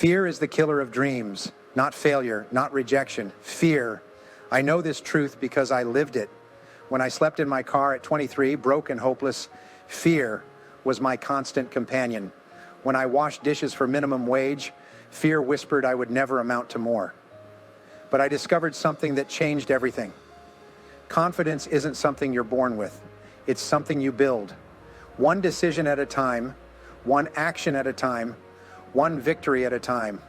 Fear is the killer of dreams, not failure, not rejection. Fear. I know this truth because I lived it. When I slept in my car at 23, broke and hopeless, fear was my constant companion. When I washed dishes for minimum wage, fear whispered I would never amount to more. But I discovered something that changed everything. Confidence isn't something you're born with. It's something you build. One decision at a time, one action at a time, one victory at a time.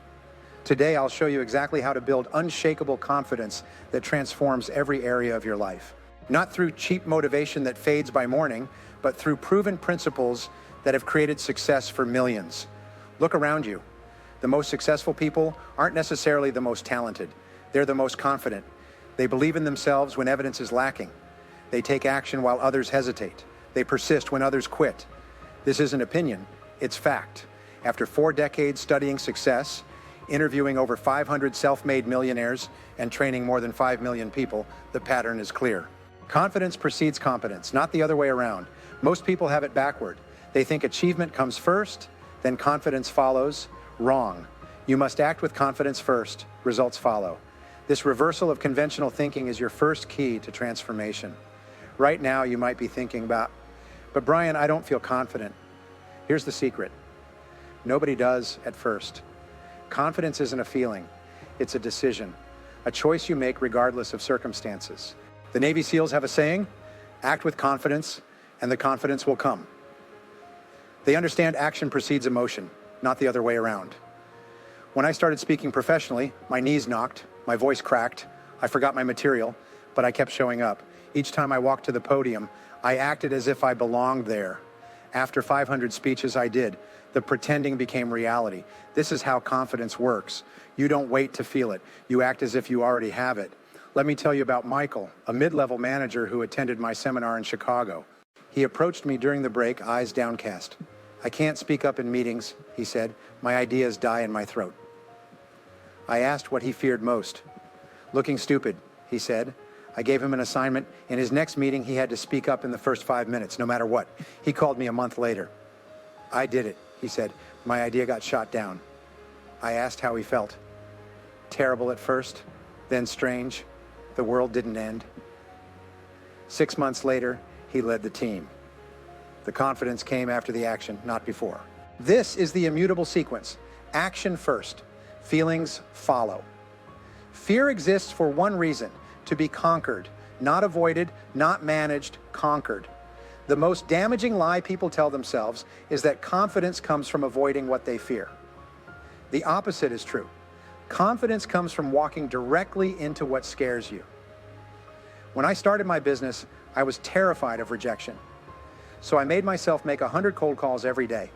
Today, I'll show you exactly how to build unshakable confidence that transforms every area of your life. Not through cheap motivation that fades by morning, but through proven principles that have created success for millions. Look around you. The most successful people aren't necessarily the most talented. They're the most confident. They believe in themselves when evidence is lacking. They take action while others hesitate. They persist when others quit. This isn't opinion, it's fact. After 4 decades studying success, interviewing over 500 self-made millionaires, and training more than 5 million people, the pattern is clear. Confidence precedes competence, not the other way around. Most people have it backward. They think achievement comes first, then confidence follows. Wrong. You must act with confidence first, results follow. This reversal of conventional thinking is your first key to transformation. Right now, you might be thinking about, but Brian, I don't feel confident. Here's the secret. Nobody does at first. Confidence isn't a feeling, it's a decision, a choice you make regardless of circumstances. The Navy SEALs have a saying, act with confidence, and the confidence will come. They understand action precedes emotion, not the other way around. When I started speaking professionally, my knees knocked, my voice cracked, I forgot my material, but I kept showing up. Each time I walked to the podium, I acted as if I belonged there. After 500 speeches I did, the pretending became reality. This is how confidence works. You don't wait to feel it. You act as if you already have it. Let me tell you about Michael, a mid-level manager who attended my seminar in Chicago. He approached me during the break, eyes downcast. I can't speak up in meetings, he said. My ideas die in my throat. I asked what he feared most. Looking stupid, he said. I gave him an assignment. In his next meeting, he had to speak up in the first 5 minutes, no matter what. He called me a month later. I did it, he said. My idea got shot down. I asked how he felt. Terrible at first, then strange. The world didn't end. 6 months later, he led the team. The confidence came after the action, not before. This is the immutable sequence. Action first, feelings follow. Fear exists for one reason, to be conquered, not avoided, not managed, conquered. The most damaging lie people tell themselves is that confidence comes from avoiding what they fear. The opposite is true. Confidence comes from walking directly into what scares you. When I started my business, I was terrified of rejection. So I made myself make 100 cold calls every day.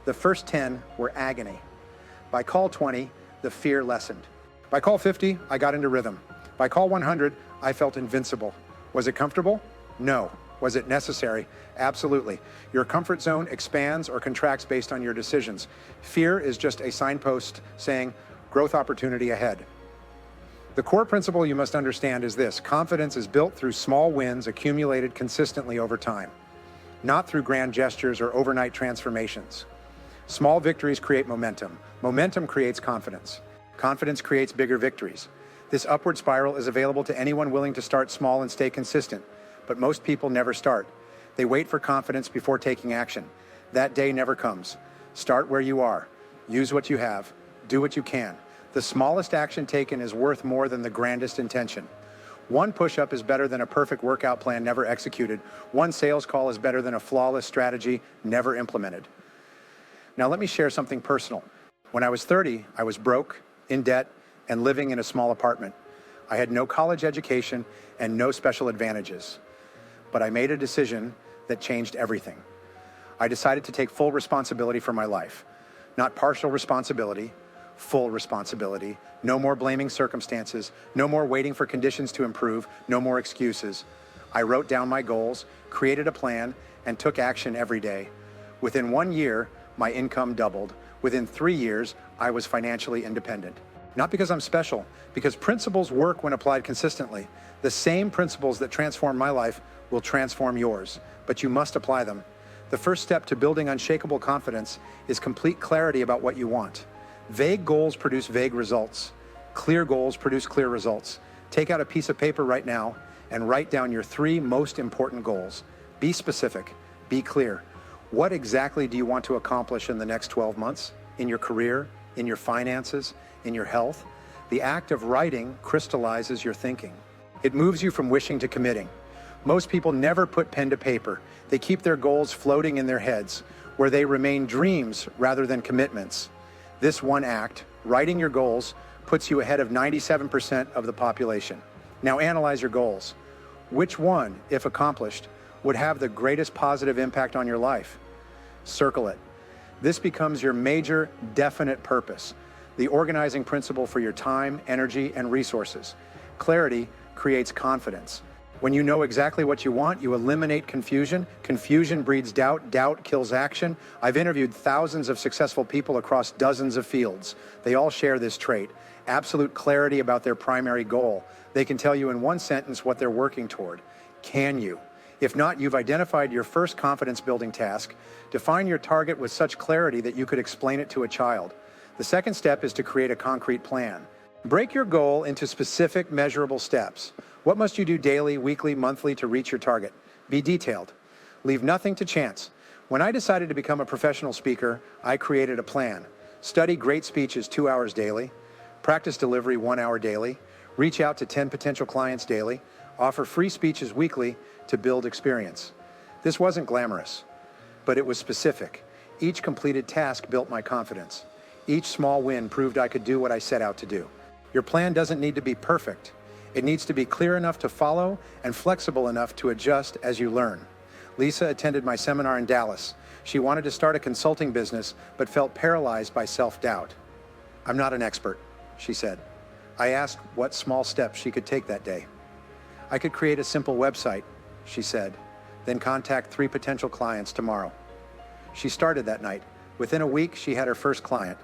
The first 10 were agony. By call 20, the fear lessened. By call 50, I got into rhythm. By call 100, I felt invincible. Was it comfortable? No. Was it necessary? Absolutely. Your comfort zone expands or contracts based on your decisions. Fear is just a signpost saying, growth opportunity ahead. The core principle you must understand is this: confidence is built through small wins accumulated consistently over time, not through grand gestures or overnight transformations. Small victories create momentum. Momentum creates confidence. Confidence creates bigger victories. This upward spiral is available to anyone willing to start small and stay consistent, but most people never start. They wait for confidence before taking action. That day never comes. Start where you are. Use what you have. Do what you can. The smallest action taken is worth more than the grandest intention. One push-up is better than a perfect workout plan never executed. One sales call is better than a flawless strategy never implemented. Now let me share something personal. When I was 30, I was broke, in debt, and living in a small apartment. I had no college education and no special advantages. But I made a decision that changed everything. I decided to take full responsibility for my life. Not partial responsibility, full responsibility. No more blaming circumstances. No more waiting for conditions to improve. No more excuses. I wrote down my goals, created a plan, and took action every day. Within 1 year, my income doubled. Within 3 years, I was financially independent. Not because I'm special, because principles work when applied consistently. The same principles that transform my life will transform yours, but you must apply them. The first step to building unshakable confidence is complete clarity about what you want. Vague goals produce vague results. Clear goals produce clear results. Take out a piece of paper right now and write down your 3 most important goals. Be specific, be clear. What exactly do you want to accomplish in the next 12 months? In your career, in your finances, in your health? The act of writing crystallizes your thinking. It moves you from wishing to committing. Most people never put pen to paper. They keep their goals floating in their heads, where they remain dreams rather than commitments. This one act, writing your goals, puts you ahead of 97% of the population. Now analyze your goals. Which one, if accomplished, would have the greatest positive impact on your life? Circle it. This becomes your major, definite purpose, the organizing principle for your time, energy, and resources. Clarity creates confidence. When you know exactly what you want, you eliminate confusion. Confusion breeds doubt. Doubt kills action. I've interviewed thousands of successful people across dozens of fields. They all share this trait: absolute clarity about their primary goal. They can tell you in one sentence what they're working toward. Can you? If not, you've identified your first confidence-building task. Define your target with such clarity that you could explain it to a child. The second step is to create a concrete plan. Break your goal into specific, measurable steps. What must you do daily, weekly, monthly to reach your target? Be detailed. Leave nothing to chance. When I decided to become a professional speaker, I created a plan. Study great speeches 2 hours daily. Practice delivery 1 hour daily. Reach out to 10 potential clients daily. Offer free speeches weekly to build experience. This wasn't glamorous, but it was specific. Each completed task built my confidence. Each small win proved I could do what I set out to do. Your plan doesn't need to be perfect. It needs to be clear enough to follow and flexible enough to adjust as you learn. Lisa attended my seminar in Dallas. She wanted to start a consulting business, but felt paralyzed by self-doubt. "I'm not an expert," she said. I asked what small steps she could take that day. "I could create a simple website," she said, "then contact 3 potential clients tomorrow." She started that night. Within a week, she had her first client.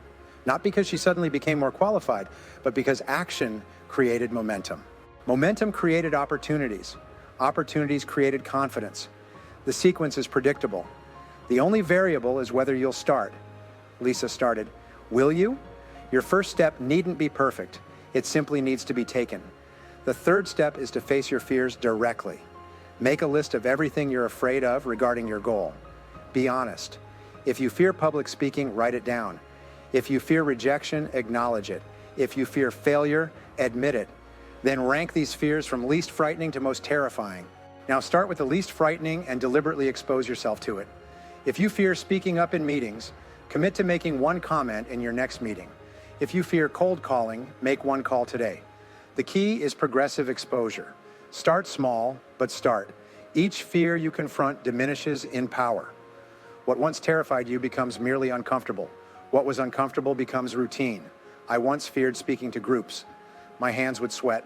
Not because she suddenly became more qualified, but because action created momentum. Momentum created opportunities. Opportunities created confidence. The sequence is predictable. The only variable is whether you'll start. Lisa started. Will you? Your first step needn't be perfect. It simply needs to be taken. The third step is to face your fears directly. Make a list of everything you're afraid of regarding your goal. Be honest. If you fear public speaking, write it down. If you fear rejection, acknowledge it. If you fear failure, admit it. Then rank these fears from least frightening to most terrifying. Now start with the least frightening and deliberately expose yourself to it. If you fear speaking up in meetings, commit to making 1 comment in your next meeting. If you fear cold calling, make 1 call today. The key is progressive exposure. Start small, but start. Each fear you confront diminishes in power. What once terrified you becomes merely uncomfortable. What was uncomfortable becomes routine. I once feared speaking to groups. My hands would sweat,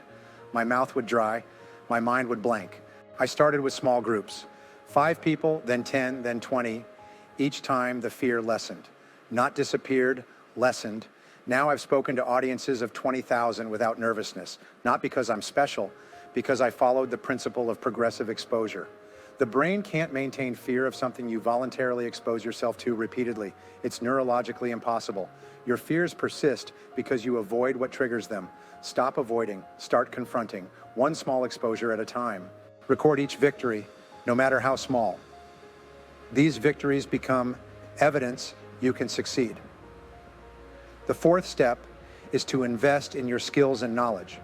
my mouth would dry, my mind would blank. I started with small groups. 5 people, then 10, then 20. Each time the fear lessened. Not disappeared, lessened. Now I've spoken to audiences of 20,000 without nervousness, not because I'm special, because I followed the principle of progressive exposure. The brain can't maintain fear of something you voluntarily expose yourself to repeatedly. It's neurologically impossible. Your fears persist because you avoid what triggers them. Stop avoiding, start confronting, 1 small exposure at a time. Record each victory, no matter how small. These victories become evidence you can succeed. The 4th step is to invest in your skills and knowledge.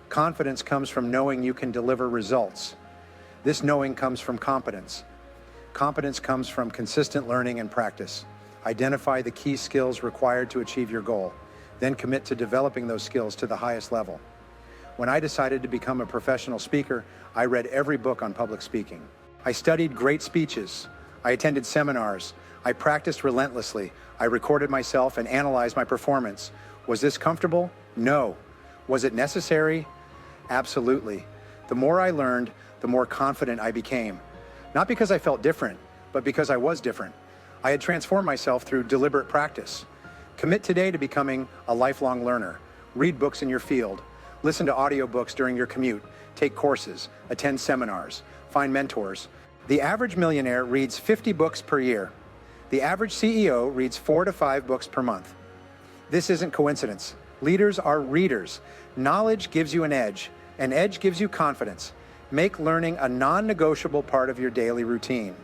Confidence comes from knowing you can deliver results. This knowing comes from competence. Competence comes from consistent learning and practice. Identify the key skills required to achieve your goal, then commit to developing those skills to the highest level. When I decided to become a professional speaker, I read every book on public speaking. I studied great speeches. I attended seminars. I practiced relentlessly. I recorded myself and analyzed my performance. Was this comfortable? No. Was it necessary? Absolutely. The more I learned, the more confident I became. Not because I felt different, but because I was different. I had transformed myself through deliberate practice. Commit today to becoming a lifelong learner. Read books in your field. Listen to audiobooks during your commute. Take courses. Attend seminars. Find mentors. The average millionaire reads 50 books per year. The average CEO reads 4 to 5 books per month. This isn't coincidence. Leaders are readers. Knowledge gives you an edge gives you confidence. Make learning a non-negotiable part of your daily routine.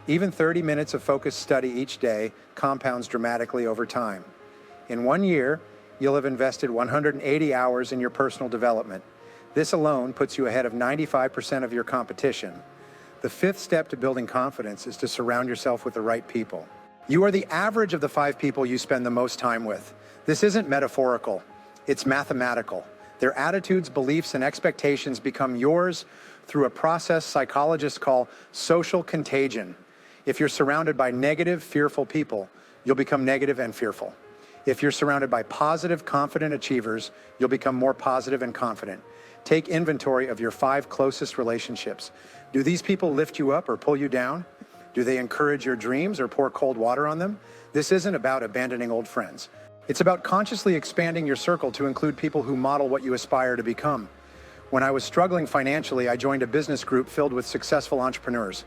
Even 30 minutes of focused study each day compounds dramatically over time. In 1 year, you'll have invested 180 hours in your personal development. This alone puts you ahead of 95% of your competition. The fifth step to building confidence is to surround yourself with the right people. You are the average of the 5 people you spend the most time with. This isn't metaphorical, it's mathematical. Their attitudes, beliefs, and expectations become yours through a process psychologists call social contagion. If you're surrounded by negative, fearful people, you'll become negative and fearful. If you're surrounded by positive, confident achievers, you'll become more positive and confident. Take inventory of your 5 closest relationships. Do these people lift you up or pull you down? Do they encourage your dreams or pour cold water on them? This isn't about abandoning old friends. It's about consciously expanding your circle to include people who model what you aspire to become. When I was struggling financially, I joined a business group filled with successful entrepreneurs.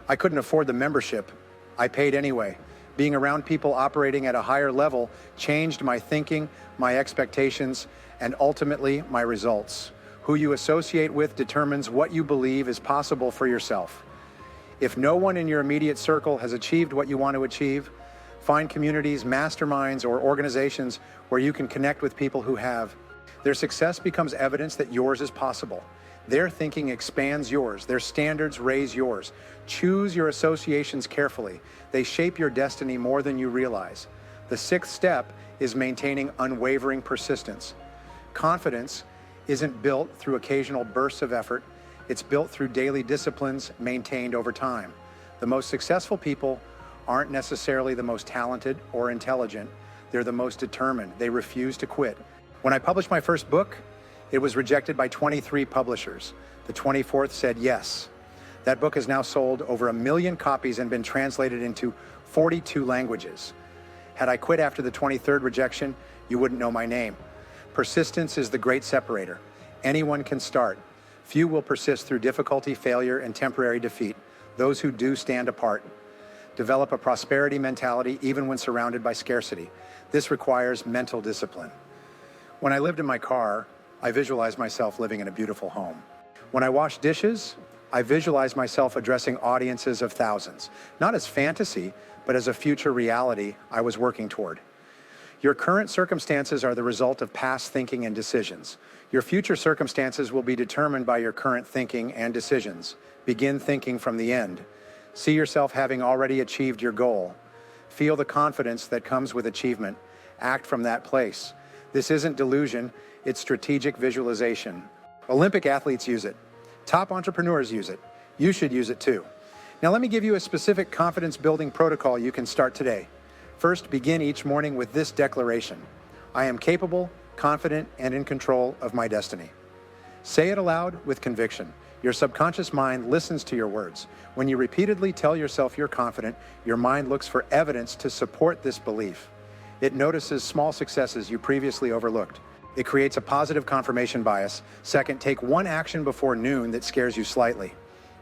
I couldn't afford the membership. I paid anyway. Being around people operating at a higher level changed my thinking, my expectations, and ultimately my results. Who you associate with determines what you believe is possible for yourself. If no one in your immediate circle has achieved what you want to achieve, find communities, masterminds, or organizations where you can connect with people who have. Their success becomes evidence that yours is possible. Their thinking expands yours. Their standards raise yours. Choose your associations carefully. They shape your destiny more than you realize. The 6th step is maintaining unwavering persistence. Confidence isn't built through occasional bursts of effort. It's built through daily disciplines maintained over time. The most successful people aren't necessarily the most talented or intelligent. They're the most determined. They refuse to quit. When I published my first book, it was rejected by 23 publishers. The 24th said yes. That book has now sold over 1 million copies and been translated into 42 languages. Had I quit after the 23rd rejection, you wouldn't know my name. Persistence is the great separator. Anyone can start. Few will persist through difficulty, failure, and temporary defeat. Those who do stand apart. Develop a prosperity mentality even when surrounded by scarcity. This requires mental discipline. When I lived in my car, I visualized myself living in a beautiful home. When I washed dishes, I visualized myself addressing audiences of thousands, not as fantasy, but as a future reality I was working toward. Your current circumstances are the result of past thinking and decisions. Your future circumstances will be determined by your current thinking and decisions. Begin thinking from the end. See yourself having already achieved your goal. Feel the confidence that comes with achievement. Act from that place. This isn't delusion, it's strategic visualization. Olympic athletes use it. Top entrepreneurs use it. You should use it too. Now let me give you a specific confidence-building protocol you can start today. First, begin each morning with this declaration. I am capable, confident, and in control of my destiny. Say it aloud with conviction. Your subconscious mind listens to your words. When you repeatedly tell yourself you're confident, your mind looks for evidence to support this belief. It notices small successes you previously overlooked. It creates a positive confirmation bias. Second, take one action before noon that scares you slightly.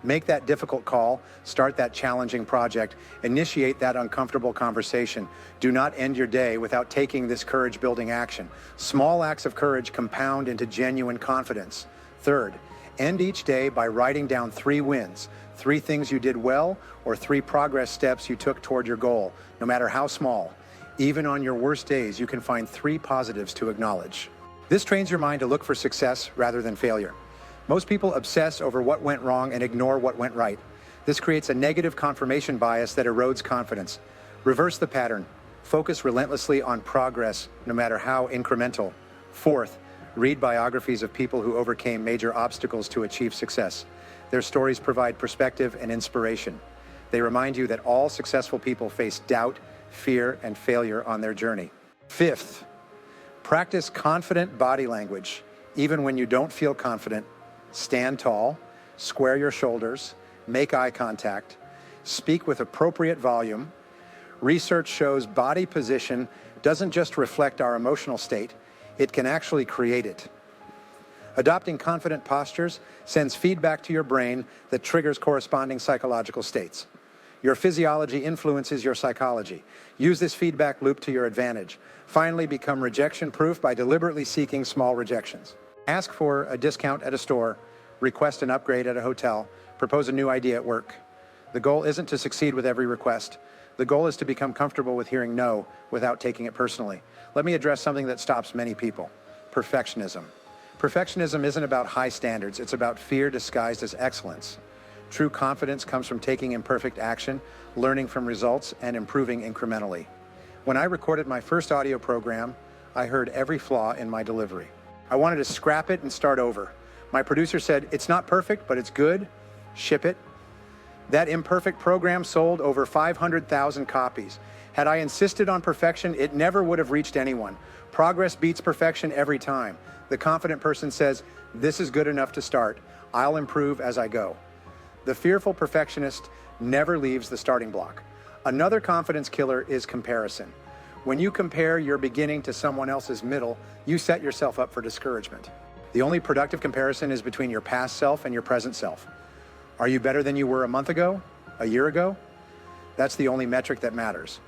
Make that difficult call, start that challenging project, initiate that uncomfortable conversation. Do not end your day without taking this courage-building action. Small acts of courage compound into genuine confidence. Third, end each day by writing down 3 wins, 3 things you did well, or 3 progress steps you took toward your goal, no matter how small. Even on your worst days, you can find 3 positives to acknowledge. This trains your mind to look for success rather than failure. Most people obsess over what went wrong and ignore what went right. This creates a negative confirmation bias that erodes confidence. Reverse the pattern. Focus relentlessly on progress, no matter how incremental. Fourth, read biographies of people who overcame major obstacles to achieve success. Their stories provide perspective and inspiration. They remind you that all successful people face doubt, fear, and failure on their journey. Fifth, practice confident body language. Even when you don't feel confident, stand tall, square your shoulders, make eye contact, speak with appropriate volume. Research shows body position doesn't just reflect our emotional state, it can actually create it. Adopting confident postures sends feedback to your brain that triggers corresponding psychological states. Your physiology influences your psychology. Use this feedback loop to your advantage. Finally, become rejection-proof by deliberately seeking small rejections. Ask for a discount at a store, request an upgrade at a hotel, propose a new idea at work. The goal isn't to succeed with every request. The goal is to become comfortable with hearing no without taking it personally. Let me address something that stops many people: perfectionism. Perfectionism isn't about high standards, it's about fear disguised as excellence. True confidence comes from taking imperfect action, learning from results, and improving incrementally. When I recorded my first audio program, I heard every flaw in my delivery. I wanted to scrap it and start over. My producer said, "It's not perfect, but it's good. Ship it." That imperfect program sold over 500,000 copies. Had I insisted on perfection, it never would have reached anyone. Progress beats perfection every time. The confident person says, "This is good enough to start. I'll improve as I go." The fearful perfectionist never leaves the starting block. Another confidence killer is comparison. When you compare your beginning to someone else's middle, you set yourself up for discouragement. The only productive comparison is between your past self and your present self. Are you better than you were a month ago? A year ago? That's the only metric that matters.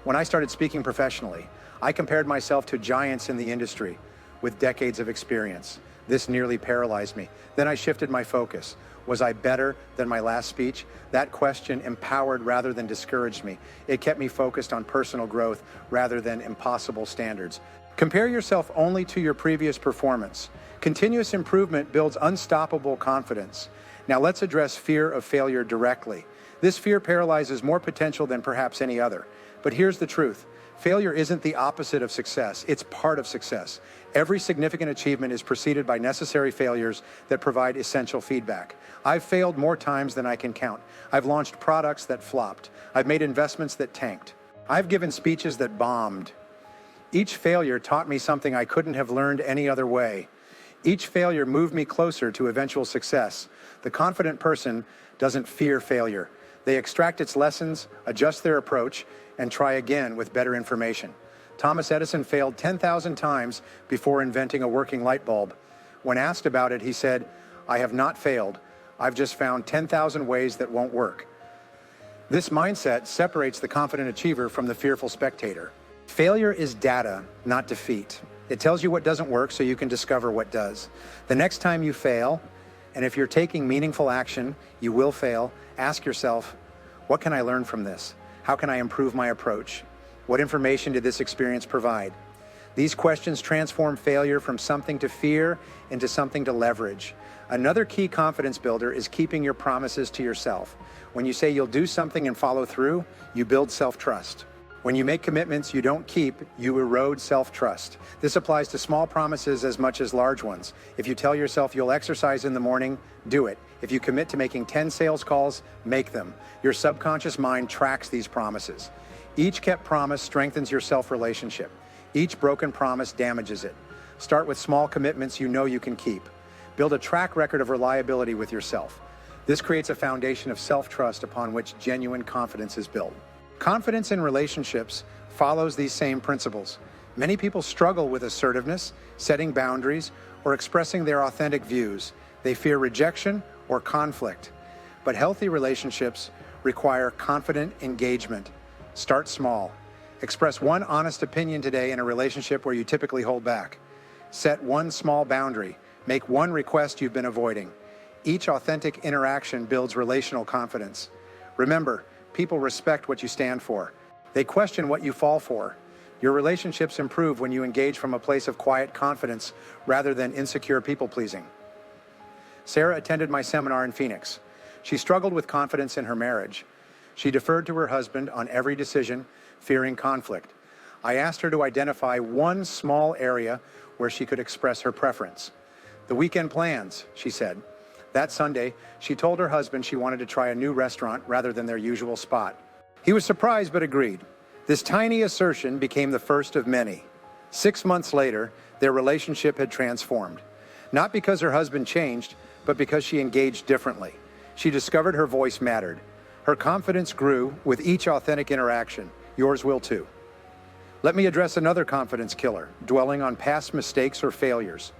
When I started speaking professionally, I compared myself to giants in the industry with decades of experience. This nearly paralyzed me. Then I shifted my focus. Was I better than my last speech? That question empowered rather than discouraged me. It kept me focused on personal growth rather than impossible standards. Compare yourself only to your previous performance. Continuous improvement builds unstoppable confidence. Now let's address fear of failure directly. This fear paralyzes more potential than perhaps any other. But here's the truth. Failure isn't the opposite of success. It's part of success. Every significant achievement is preceded by necessary failures that provide essential feedback. I've failed more times than I can count. I've launched products that flopped. I've made investments that tanked. I've given speeches that bombed. Each failure taught me something I couldn't have learned any other way. Each failure moved me closer to eventual success. The confident person doesn't fear failure. They extract its lessons, adjust their approach, and try again with better information. Thomas Edison failed 10,000 times before inventing a working light bulb. When asked about it, he said, "I have not failed. I've just found 10,000 ways that won't work." This mindset separates the confident achiever from the fearful spectator. Failure is data, not defeat. It tells you what doesn't work so you can discover what does. The next time you fail, and if you're taking meaningful action, you will fail, ask yourself, what can I learn from this? How can I improve my approach? What information did this experience provide? These questions transform failure from something to fear into something to leverage. Another key confidence builder is keeping your promises to yourself. When you say you'll do something and follow through, you build self-trust. When you make commitments you don't keep, you erode self-trust. This applies to small promises as much as large ones. If you tell yourself you'll exercise in the morning, do it. If you commit to making 10 sales calls, make them. Your subconscious mind tracks these promises. Each kept promise strengthens your self-relationship. Each broken promise damages it. Start with small commitments you know you can keep. Build a track record of reliability with yourself. This creates a foundation of self-trust upon which genuine confidence is built. Confidence in relationships follows these same principles. Many people struggle with assertiveness, setting boundaries, or expressing their authentic views. They fear rejection or conflict. But healthy relationships require confident engagement. Start small. Express one honest opinion today in a relationship where you typically hold back. Set one small boundary. Make one request you've been avoiding. Each authentic interaction builds relational confidence. Remember, people respect what you stand for. They question what you fall for. Your relationships improve when you engage from a place of quiet confidence rather than insecure people-pleasing. Sarah attended my seminar in Phoenix. She struggled with confidence in her marriage. She deferred to her husband on every decision, fearing conflict. I asked her to identify one small area where she could express her preference. The weekend plans, she said. That Sunday, she told her husband she wanted to try a new restaurant rather than their usual spot. He was surprised but agreed. This tiny assertion became the first of many. 6 months later, their relationship had transformed. Not because her husband changed, but because she engaged differently. She discovered her voice mattered. Her confidence grew with each authentic interaction. Yours will too. Let me address another confidence killer, dwelling on past mistakes or failures.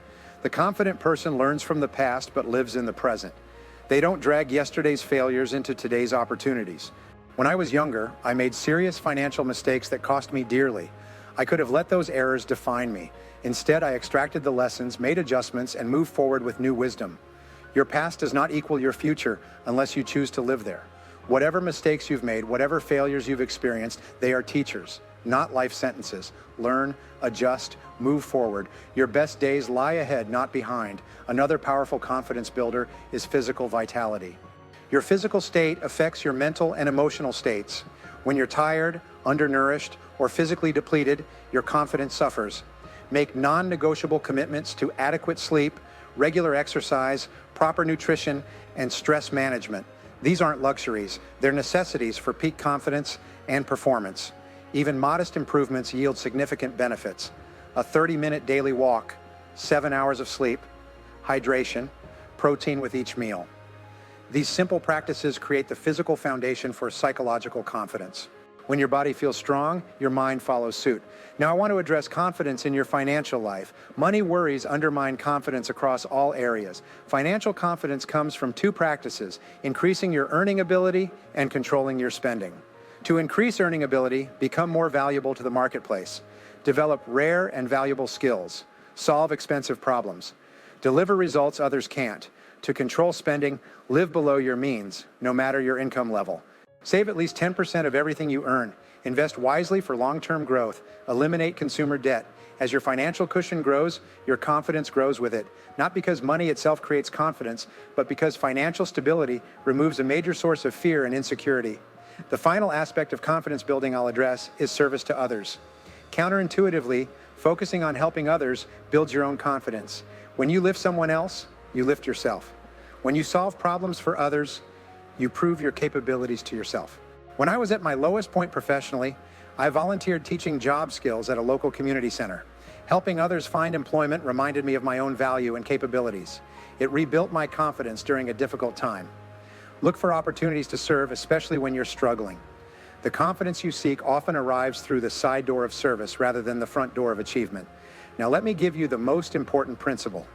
The confident person learns from the past but lives in the present. They don't drag yesterday's failures into today's opportunities. When I was younger, I made serious financial mistakes that cost me dearly. I could have let those errors define me. Instead, I extracted the lessons, made adjustments, and moved forward with new wisdom. Your past does not equal your future unless you choose to live there. Whatever mistakes you've made, whatever failures you've experienced, they are teachers, not life sentences. Learn, adjust, move forward. Your best days lie ahead, not behind. Another powerful confidence builder is physical vitality. Your physical state affects your mental and emotional states. When you're tired, undernourished, or physically depleted, your confidence suffers. Make non-negotiable commitments to adequate sleep, regular exercise, proper nutrition, and stress management. These aren't luxuries, they're necessities for peak confidence and performance. Even modest improvements yield significant benefits. A 30-minute daily walk, 7 hours of sleep, hydration, protein with each meal. These simple practices create the physical foundation for psychological confidence. When your body feels strong, your mind follows suit. Now I want to address confidence in your financial life. Money worries undermine confidence across all areas. Financial confidence comes from two practices: increasing your earning ability and controlling your spending. To increase earning ability, become more valuable to the marketplace. Develop rare and valuable skills. Solve expensive problems. Deliver results others can't. To control spending, live below your means, no matter your income level. Save at least 10% of everything you earn. Invest wisely for long-term growth. Eliminate consumer debt. As your financial cushion grows, your confidence grows with it. Not because money itself creates confidence, but because financial stability removes a major source of fear and insecurity. The final aspect of confidence building I'll address is service to others. Counterintuitively, focusing on helping others builds your own confidence. When you lift someone else, you lift yourself. When you solve problems for others, you prove your capabilities to yourself. When I was at my lowest point professionally, I volunteered teaching job skills at a local community center. Helping others find employment reminded me of my own value and capabilities. It rebuilt my confidence during a difficult time. Look for opportunities to serve, especially when you're struggling. The confidence you seek often arrives through the side door of service rather than the front door of achievement. Now let me give you the most important principle.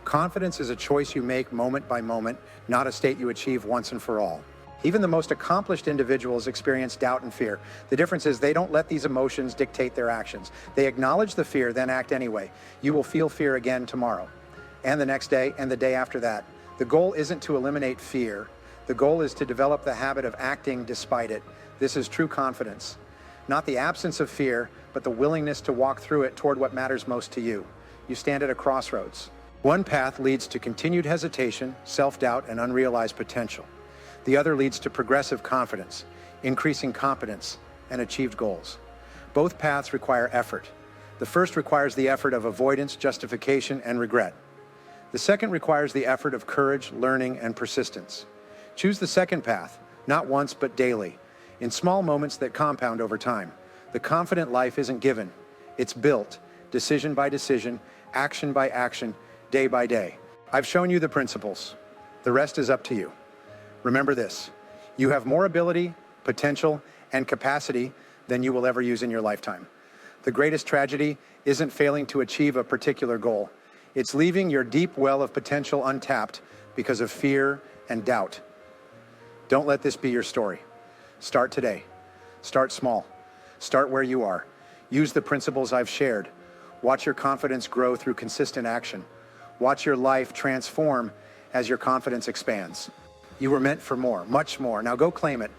Confidence is a choice you make moment by moment, not a state you achieve once and for all. Even the most accomplished individuals experience doubt and fear. The difference is they don't let these emotions dictate their actions. They acknowledge the fear, then act anyway. You will feel fear again tomorrow, and the next day, and the day after that. The goal isn't to eliminate fear. The goal is to develop the habit of acting despite it. This is true confidence. Not the absence of fear, but the willingness to walk through it toward what matters most to you. You stand at a crossroads. One path leads to continued hesitation, self-doubt, and unrealized potential. The other leads to progressive confidence, increasing competence, and achieved goals. Both paths require effort. The first requires the effort of avoidance, justification, and regret. The second requires the effort of courage, learning, and persistence. Choose the second path, not once but daily, in small moments that compound over time. The confident life isn't given. It's built, decision by decision, action by action, day by day. I've shown you the principles. The rest is up to you. Remember this: you have more ability, potential, and capacity than you will ever use in your lifetime. The greatest tragedy isn't failing to achieve a particular goal. It's leaving your deep well of potential untapped because of fear and doubt. Don't let this be your story. Start today. Start small. Start where you are. Use the principles I've shared. Watch your confidence grow through consistent action. Watch your life transform as your confidence expands. You were meant for more, much more. Now go claim it.